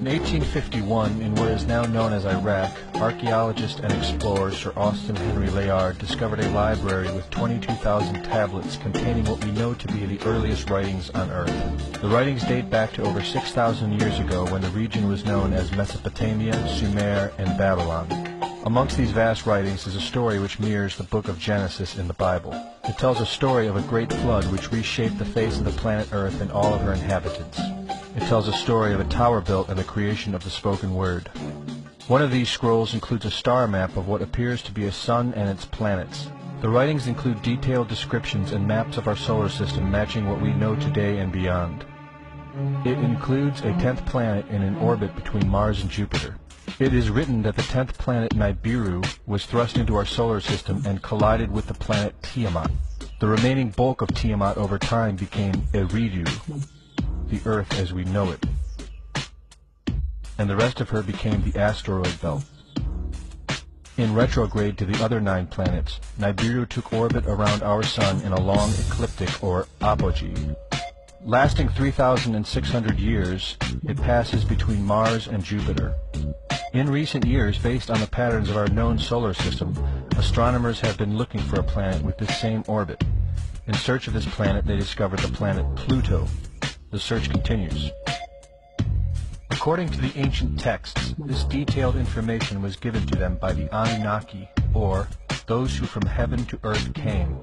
In 1851, in what is now known as Iraq, archaeologist and explorer Sir Austin Henry Layard discovered a library with 22,000 tablets containing what we know to be the earliest writings on Earth. The writings date back to over 6,000 years ago when the region was known as Mesopotamia, Sumer, and Babylon. Amongst these vast writings is a story which mirrors the book of Genesis in the Bible. It tells a story of a great flood which reshaped the face of the planet Earth and all of her inhabitants. It tells a story of a tower built and the creation of the spoken word. One of these scrolls includes a star map of what appears to be a sun and its planets. The writings include detailed descriptions and maps of our solar system matching what we know today and beyond. It includes a 10th planet in an orbit between Mars and Jupiter. It is written that the 10th planet Nibiru was thrust into our solar system and collided with the planet Tiamat. The remaining bulk of Tiamat over time became Eridu, the Earth as we know it, and the rest of her became the asteroid belt. In retrograde to the other 9 planets, Nibiru took orbit around our Sun in a long ecliptic or apogee. Lasting 3,600 years, it passes between Mars and Jupiter. In recent years, based on the patterns of our known solar system, astronomers have been looking for a planet with this same orbit. In search of this planet, they discovered the planet Pluto. The search continues. According to the ancient texts, this detailed information was given to them by the Anunnaki, or those who from heaven to earth came.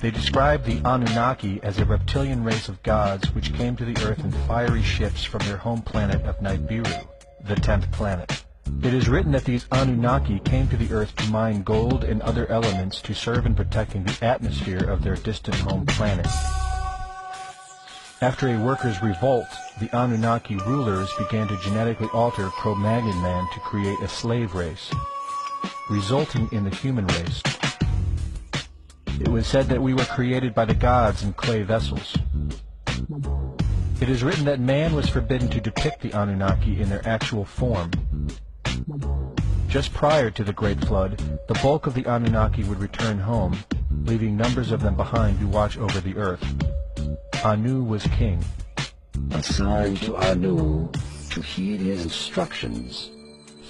They describe the Anunnaki as a reptilian race of gods which came to the earth in fiery ships from their home planet of Nibiru, the 10th planet. It is written that these Anunnaki came to the earth to mine gold and other elements to serve in protecting the atmosphere of their distant home planet. After a workers' revolt, the Anunnaki rulers began to genetically alter Cro-Magnon man to create a slave race, resulting in the human race. It was said that we were created by the gods in clay vessels. It is written that man was forbidden to depict the Anunnaki in their actual form. Just prior to the Great Flood, the bulk of the Anunnaki would return home, leaving numbers of them behind to watch over the earth. Anu was king. Assigned to Anu to heed his instructions,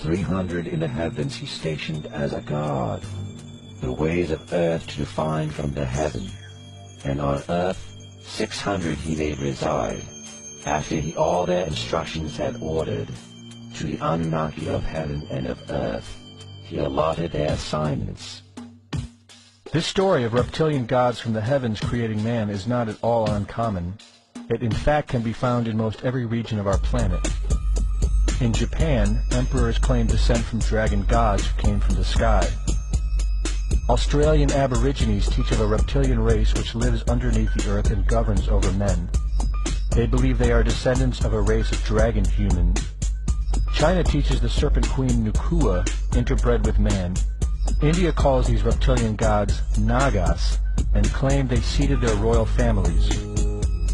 300 in the heavens he stationed as a god, the ways of earth to define from the heaven, and on earth 600 he made reside, after he all their instructions had ordered. To the Anunnaki of heaven and of earth he allotted their assignments. This story of reptilian gods from the heavens creating man is not at all uncommon. It in fact can be found in most every region of our planet. In Japan, emperors claim descent from dragon gods who came from the sky. Australian Aborigines teach of a reptilian race which lives underneath the earth and governs over men. They believe they are descendants of a race of dragon humans. China teaches the serpent queen Nukua interbred with man. India calls these reptilian gods Nagas and claim they seeded their royal families.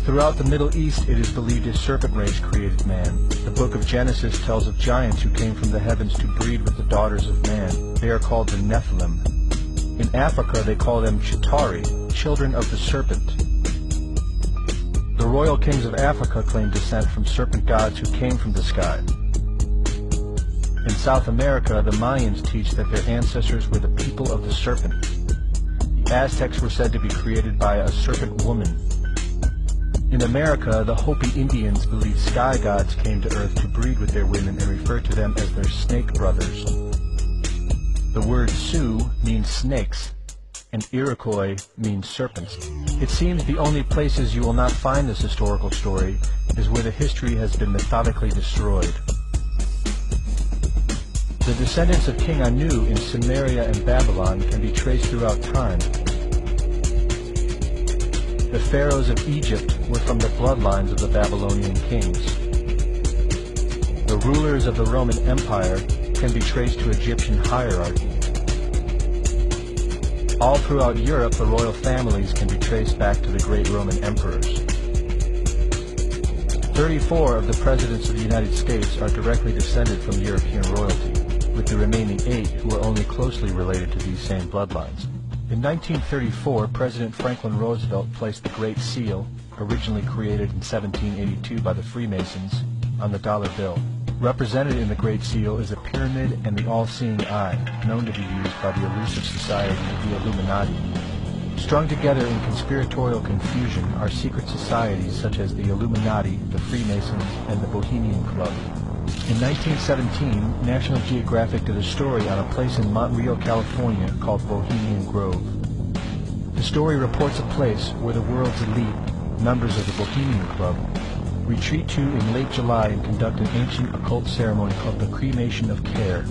Throughout the Middle East, it is believed a serpent race created man. The book of Genesis tells of giants who came from the heavens to breed with the daughters of man. They are called the Nephilim. In Africa, they call them Chitari, children of the serpent. The royal kings of Africa claim descent from serpent gods who came from the sky. In South America, the Mayans teach that their ancestors were the people of the serpent. The Aztecs were said to be created by a serpent woman. In America, the Hopi Indians believe sky gods came to earth to breed with their women and refer to them as their snake brothers. The word Sioux means snakes, and Iroquois means serpents. It seems the only places you will not find this historical story is where the history has been methodically destroyed. The descendants of King Anu in Sumeria and Babylon can be traced throughout time. The pharaohs of Egypt were from the bloodlines of the Babylonian kings. The rulers of the Roman Empire can be traced to Egyptian hierarchy. All throughout Europe, the royal families can be traced back to the great Roman emperors. 34 of the presidents of the United States are directly descended from European royalty, with the remaining 8 who are only closely related to these same bloodlines. In 1934, President Franklin Roosevelt placed the Great Seal, originally created in 1782 by the Freemasons, on the dollar bill. Represented in the Great Seal is a pyramid and the all-seeing eye, known to be used by the elusive society, the Illuminati. Strung together in conspiratorial confusion are secret societies such as the Illuminati, the Freemasons, and the Bohemian Club. In 1917, National Geographic did a story on a place in Montreal, California called Bohemian Grove. The story reports a place where the world's elite, members of the Bohemian Club, retreat to in late July and conduct an ancient occult ceremony called the Cremation of Care.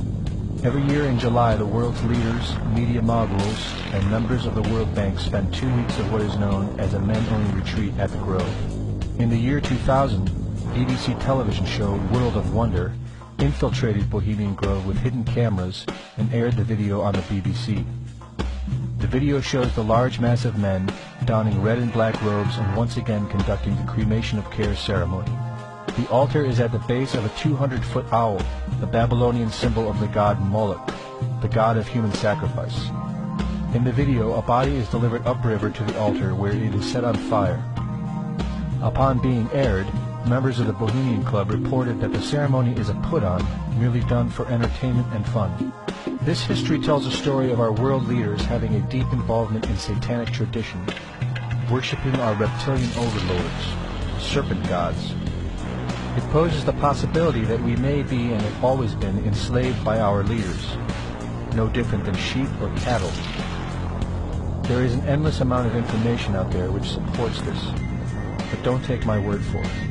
Every year in July, the world's leaders, media moguls, and members of the World Bank spend 2 weeks of what is known as a men-only retreat at the Grove. In the year 2000, BBC television show World of Wonder infiltrated Bohemian Grove with hidden cameras and aired the video on the BBC. The video shows the large mass of men donning red and black robes and once again conducting the Cremation of Care ceremony. The altar is at the base of a 200-foot owl, the Babylonian symbol of the god Moloch, the god of human sacrifice. In the video, a body is delivered upriver to the altar where it is set on fire. Upon being aired, members of the Bohemian Club reported that the ceremony is a put-on, merely done for entertainment and fun. This history tells a story of our world leaders having a deep involvement in satanic tradition, worshipping our reptilian overlords, serpent gods. It poses the possibility that we may be and have always been enslaved by our leaders, no different than sheep or cattle. There is an endless amount of information out there which supports this, but don't take my word for it.